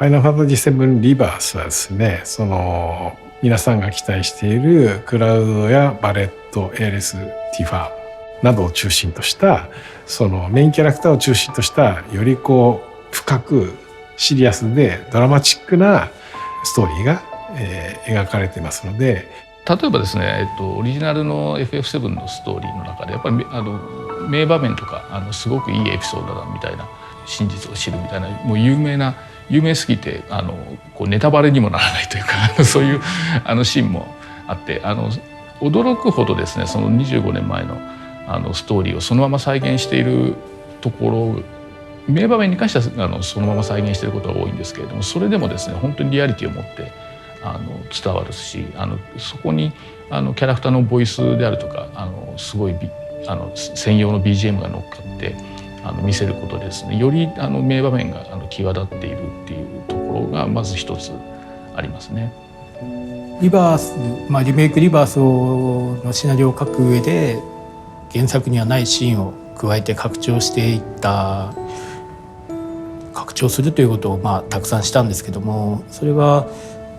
ファイナルファンタジー7リバースはですね、皆さんが期待しているクラウドやバレット、エーレス、ティファなどを中心としたメインキャラクターを中心としたより深くシリアスでドラマチックなストーリーが、描かれていますので、例えばですね、オリジナルの FF7 のストーリーの中でやっぱり名場面とかすごくいいエピソードだみたいな、真実を知るみたいな、もう有名すぎてネタバレにもならないというかそういうシーンもあって驚くほどですね、その25年前のストーリーをそのまま再現しているところ、名場面に関してはそのまま再現していることが多いんですけれども、それでもですね本当にリアリティを持って伝わるし、そこにキャラクターのボイスであるとかすごい専用の BGM が乗っかって見せることでですね、より名場面が際立っているっていうところがまず一つありますね。リバース、リメイクリバースのシナリオを書く上で原作にはないシーンを加えて拡張していった拡張するということをたくさんしたんですけども、それは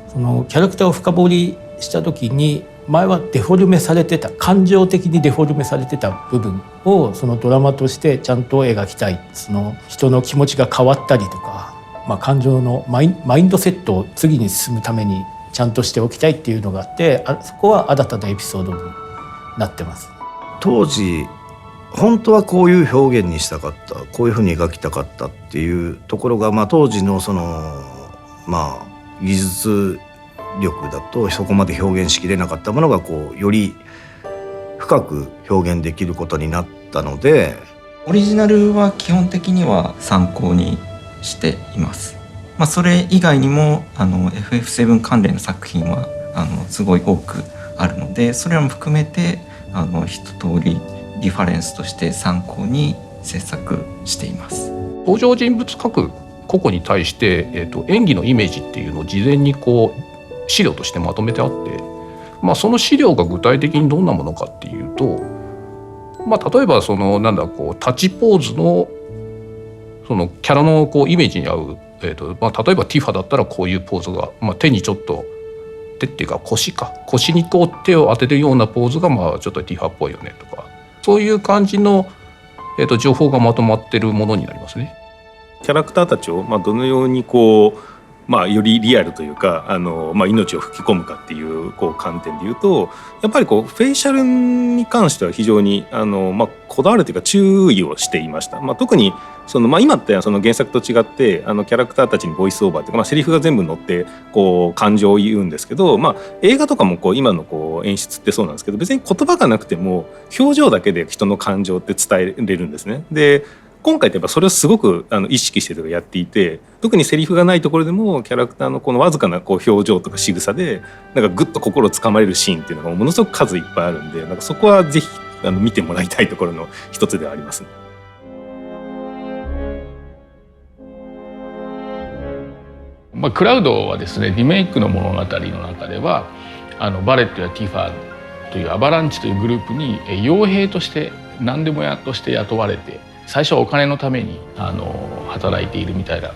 そのキャラクターを深掘りした時に前はデフォルメされてた、感情的にデフォルメされてた部分をそのドラマとしてちゃんと描きたい、その人の気持ちが変わったりとか、感情のマインドセットを次に進むためにちゃんとしておきたいっていうのがあって、そこは新たなエピソードになってます。当時本当はこういう表現にしたかった、こういうふうに描きたかったっていうところが、当時の技術力だとそこまで表現しきれなかったものがより深く表現できることになったので、オリジナルは基本的には参考にしています。それ以外にもFF7 関連の作品はすごい多くあるので、それらも含めて一通りリファレンスとして参考に制作しています。登場人物各個々に対して、演技のイメージっていうのを事前に資料としてまとめてあって、その資料が具体的にどんなものかっていうと、例えば立ちポーズのそのキャラのイメージに合う、例えばティファだったらこういうポーズが、手にちょっと手っていうか腰に手を当てるようなポーズがちょっとティファっぽいよねとか、そういう感じの、情報がまとまってるものになりますね。キャラクターたちをどのようによりリアルというか命を吹き込むかっていう観点でいうと、やっぱりフェイシャルに関しては非常にこだわるというか注意をしていました。特に今って原作と違ってキャラクターたちにボイスオーバーというか、セリフが全部載って感情を言うんですけど、映画とかも今の演出ってそうなんですけど、別に言葉がなくても表情だけで人の感情って伝えれるんですね。で今回ってやっぱそれをすごく意識してとかやっていて、特にセリフがないところでもキャラクターのわずかな表情とか仕草でグッと心をつかまれるシーンっていうのがものすごく数いっぱいあるんで、そこはぜひ見てもらいたいところの一つではありますね。クラウドはですね、リメイクの物語の中ではバレットやティファというアバランチというグループに傭兵として何でもやとして雇われて、最初はお金のために働いているみたいな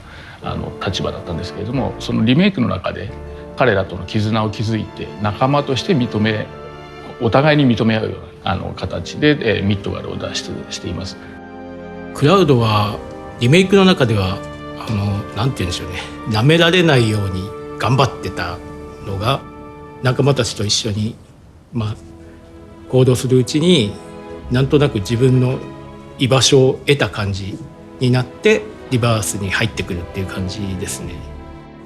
立場だったんですけれども、そのリメイクの中で彼らとの絆を築いて仲間としてお互いに認め合うような形でミッドガルを脱出しています。クラウドはリメイクの中ではなんて言うんでしょうね、舐められないように頑張ってたのが、仲間たちと一緒に行動するうちになんとなく自分の居場所を得た感じになってリバースに入ってくるっていう感じですね。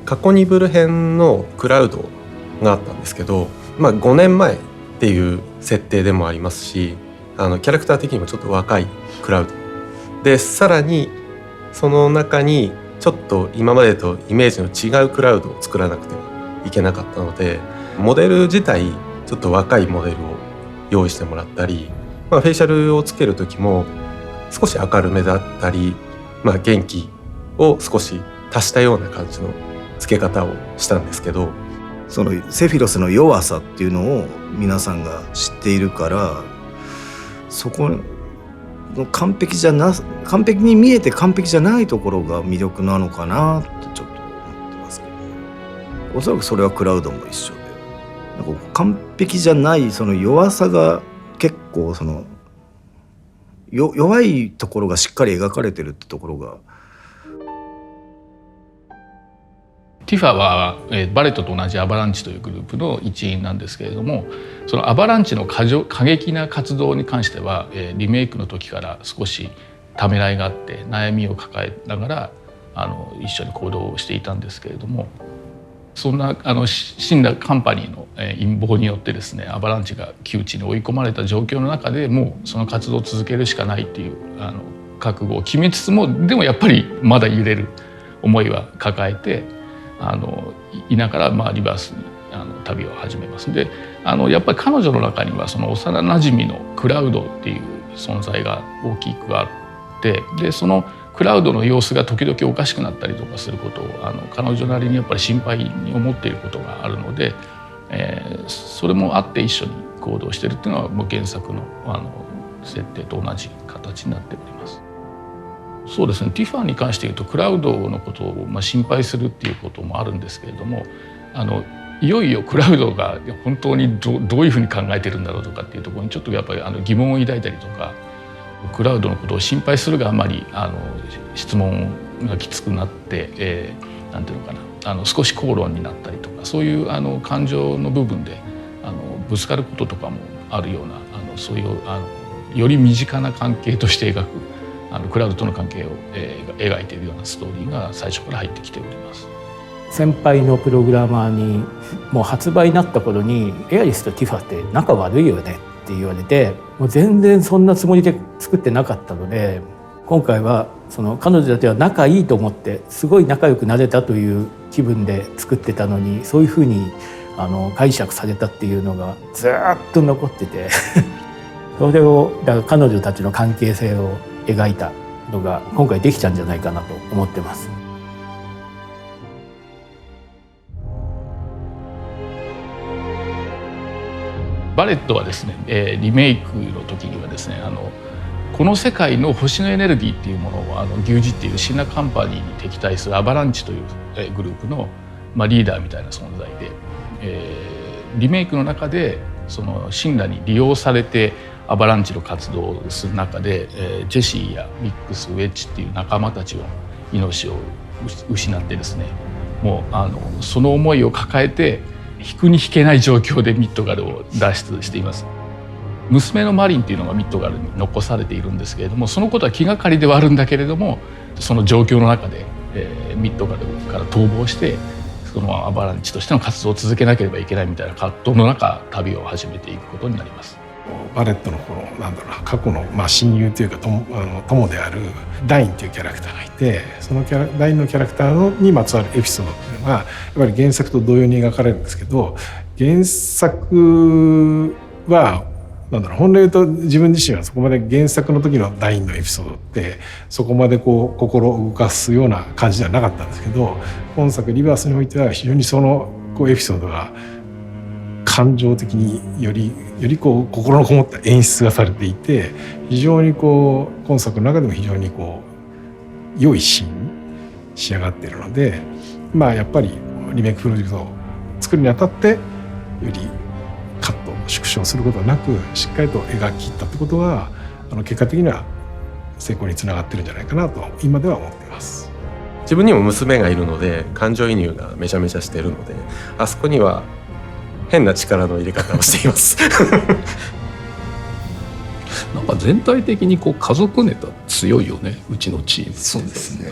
過去ニブル編のクラウドがあったんですけど、5年前っていう設定でもありますし、キャラクター的にもちょっと若いクラウドで、さらにその中にちょっと今までとイメージの違うクラウドを作らなくてはいけなかったので、モデル自体ちょっと若いモデルを用意してもらったり、フェイシャルをつける時も少し明るめだったり、元気を少し足したような感じの付け方をしたんですけど、そのセフィロスの弱さっていうのを皆さんが知っているから、そこの完璧に見えて完璧じゃないところが魅力なのかなってちょっと思っておそらくそれはクラウドも一緒で、なんか完璧じゃないその弱さが結構その弱いところがしっかり描かれてるってところが。ティファは、バレットと同じアバランチというグループの一員なんですけれども、そのアバランチの過激な活動に関しては、リメイクの時から少しためらいがあって悩みを抱えながら一緒に行動をしていたんですけれども、そんな死んだカンパニーの陰謀によってですね、アバランチが窮地に追い込まれた状況の中でもうその活動を続けるしかないっていう覚悟を決めつつも、でもやっぱりまだ揺れる思いは抱えていながらリバースに旅を始めます。でやっぱり彼女の中にはその幼なじみのクラウドっていう存在が大きくあって、でそのクラウドの様子が時々おかしくなったりとかすることを彼女なりにやっぱり心配に思っていることがあるので、それもあって一緒に行動しているっていうのはもう原作の設定と同じ形になっております。そうですね、ティファに関して言うとクラウドのことを心配するっていうこともあるんですけれども、いよいよクラウドが本当にどういうふうに考えてるんだろうとかっていうところにちょっとやっぱり疑問を抱いたりとか、クラウドのことを心配するがあまり質問がきつくなって、なんていうのかな、少し口論になったりとか、そういう感情の部分でぶつかることとかもあるようなそういうより身近な関係として描くクラウドとの関係を描いているようなストーリーが最初から入ってきております。先輩のプログラマーにもう発売になった頃に「エアリスとティファって仲悪いよね」って言われて、もう全然そんなつもりで作ってなかったので、今回はその彼女たちは仲いいと思ってすごい仲良くなれたという気分で作ってたのに、そういうふうに解釈されたっていうのがずっと残っててそれをだから彼女たちの関係性を描いたのが今回できたんじゃないかなと思ってます。バレットはですね、リメイクの時にはですね、この世界の星のエネルギーっていうものを牛耳っているシンナカンパニーに敵対するアバランチというグループのリーダーみたいな存在で、リメイクの中でそのシンナに利用されてアバランチの活動をする中で、ジェシーやミックス、ウェッジっていう仲間たちを命を失ってですね、もうその思いを抱えて引くに引けない状況でミッドガルを脱出しています。娘のマリンっていうのがミッドガルに残されているんですけれども、そのことは気がかりではあるんだけれども、その状況の中で、ミッドガルから逃亡してそのアバランチとしての活動を続けなければいけないみたいな葛藤の中、旅を始めていくことになります。バレットのこの過去の親友というか友であるダインというキャラクターがいて、そのダインのキャラクターにまつわるエピソードっていうのがやっぱり原作と同様に描かれるんですけど、原作は本来言うと自分自身はそこまで原作の時のダインのエピソードってそこまで心を動かすような感じではなかったんですけど、本作リバースにおいては非常にそのエピソードが感情的により心のこもった演出がされていて、非常に今作の中でも非常に良いシーンに仕上がっているので、やっぱりリメイクプロジェクトを作るにあたってよりカット縮小することなくしっかりと描き切ったってことは結果的には成功につながってるんじゃないかなと今では思っています。自分にも娘がいるので感情移入がめちゃめちゃしているので、あそこには変な力の入れ方をしていますなんか全体的に家族ネタ強いよね、うちのチーム。そうですね、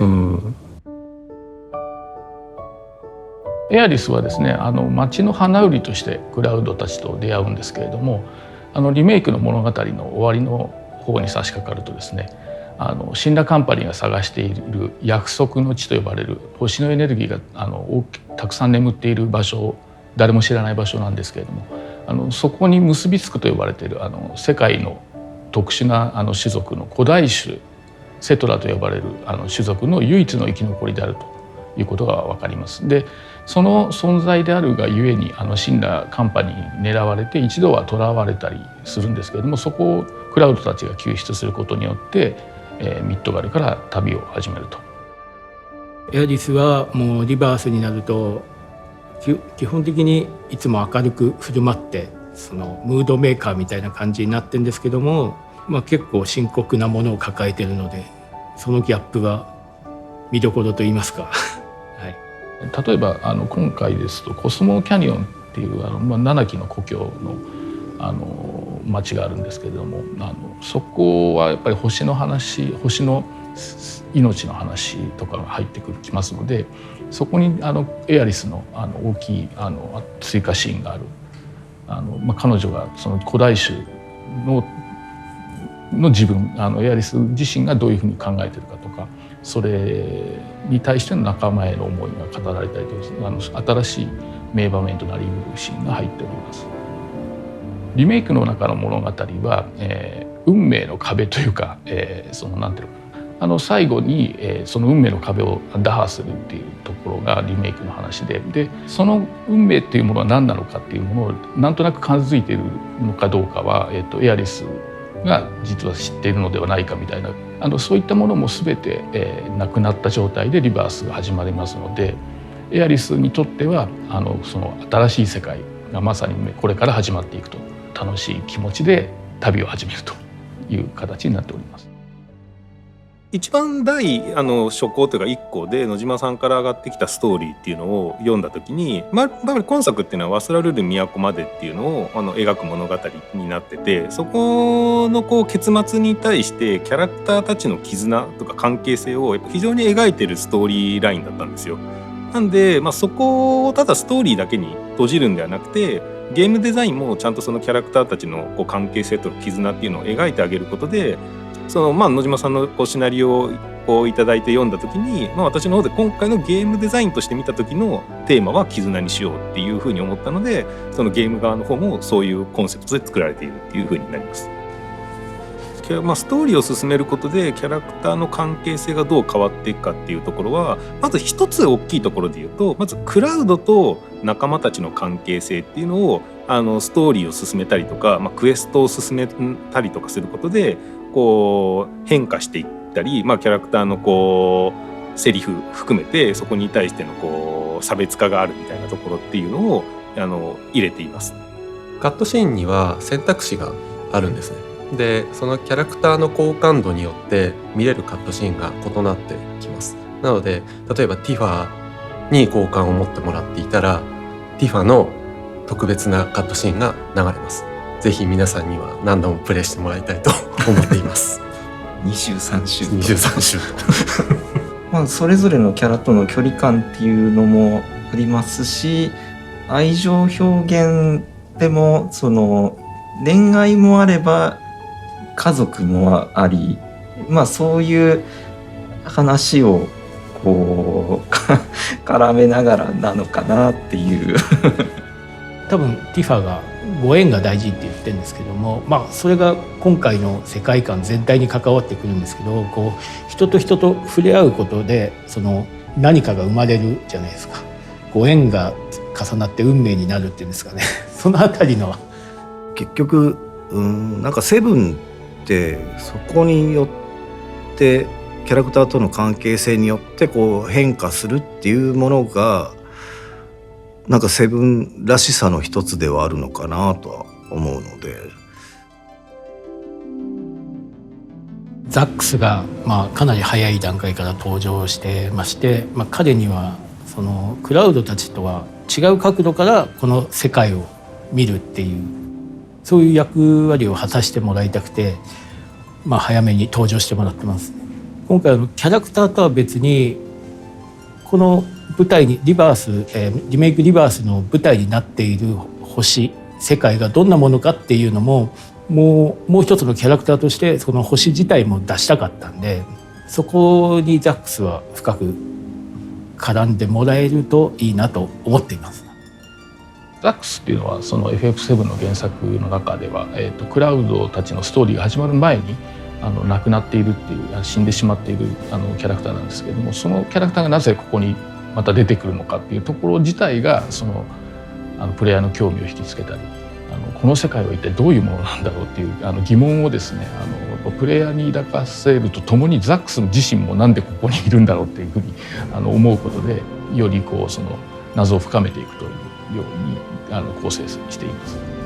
エアリスはですね、町の花売りとしてクラウドたちと出会うんですけれども、リメイクの物語の終わりの方に差し掛かるとですね、シンラカンパニーが探している約束の地と呼ばれる星のエネルギーがたくさん眠っている場所、誰も知らない場所なんですけれども、そこに結びつくと呼ばれている世界の特殊な種族の古代種セトラと呼ばれる種族の唯一の生き残りであるということが分かります。でその存在であるがゆえにシンラカンパニーに狙われて一度は囚われたりするんですけれども、そこをクラウドたちが救出することによって、ミッドガルから旅を始めると。エアリスはもうリバースになると基本的にいつも明るく振る舞ってそのムードメーカーみたいな感じになってるんですけども、結構深刻なものを抱えているので、そのギャップが見どころといいますか、はい、例えば今回ですとコスモキャニオンっていうナナキの故郷の町があるんですけれども、そこはやっぱり星の話、星の命の話とかが入ってきますので、そこにエアリスの大きい追加シーンがある。彼女がその古代種の自分エアリス自身がどういうふうに考えてるかとか、それに対しての仲間への思いが語られたりと新しい名場面となりうるシーンが入っております。リメイクの中の物語は、運命の壁というか、そのなんていうのかな、最後に、その運命の壁を打破するっていうところがリメイクの話で、その運命っていうものは何なのかっていうものをなんとなく感づいているのかどうかは、エアリスが実は知っているのではないかみたいなそういったものも全て、なくなった状態でリバースが始まりますので、エアリスにとってはその新しい世界がまさにこれから始まっていくと、楽しい気持ちで旅を始めるという形になっております。一番第初稿というか1個で野島さんから上がってきたストーリーっていうのを読んだ時に、やっぱり今作っていうのはワスラルル都までっていうのを描く物語になってて、そこの結末に対してキャラクターたちの絆とか関係性を非常に描いてるストーリーラインだったんですよ。なんで、そこをただストーリーだけに閉じるんではなくて、ゲームデザインもちゃんとそのキャラクターたちの関係性との絆っていうのを描いてあげることで、野島さんのシナリオをいただいて読んだ時に、私の方で今回のゲームデザインとして見た時のテーマは絆にしようっていうふうに思ったので、そのゲーム側の方もそういうコンセプトで作られているっていうふうになります。ストーリーを進めることでキャラクターの関係性がどう変わっていくかっていうところは、まず一つ大きいところで言うと、まずクラウドと仲間たちの関係性っていうのをストーリーを進めたりとか、クエストを進めたりとかすることで変化していったり、キャラクターのセリフ含めてそこに対しての差別化があるみたいなところっていうのを入れています。カットシーンには選択肢があるんですね。でそのキャラクターの好感度によって見れるカットシーンが異なってきます。なので例えばティファに好感を持ってもらっていたら、ティファの特別なカットシーンが流れます。ぜひ皆さんには何度もプレイしてもらいたいと思っています2週3週23週それぞれのキャラとの距離感っていうのもありますし、愛情表現でもその恋愛もあれば家族もあり、そういう話を絡めながらなのかなっていう多分ティファがご縁が大事って言ってるんですけども、それが今回の世界観全体に関わってくるんですけど、人と人と触れ合うことでその何かが生まれるじゃないですか。ご縁が重なって運命になるっていうんですかねそのあたりの結局なんかセブンってそこによってキャラクターとの関係性によって変化するっていうものがなんかセブンらしさの一つではあるのかなとは思うので、ザックスがかなり早い段階から登場してまして、彼にはそのクラウドたちとは違う角度からこの世界を見るっていう、そういう役割を果たしてもらいたくて、早めに登場してもらってます。今回キャラクターとは別にこの舞台にリメイクリバースの舞台になっている星世界がどんなものかっていうのももう一つのキャラクターとしてその星自体も出したかったんで、そこにザックスは深く絡んでもらえるといいなと思っています。ザックスっていうのはその FF7 の原作の中では、クラウドたちのストーリーが始まる前に亡くなっているっていう死んでしまっているキャラクターなんですけれども、そのキャラクターがなぜここにまた出てくるのかっていうところ自体がそのプレイヤーの興味を引きつけたり、この世界は一体どういうものなんだろうっていう疑問をですねプレイヤーに抱かせるとともにザックス自身もなんでここにいるんだろうっていうふうに思うことで、よりその謎を深めていくというように構成しています。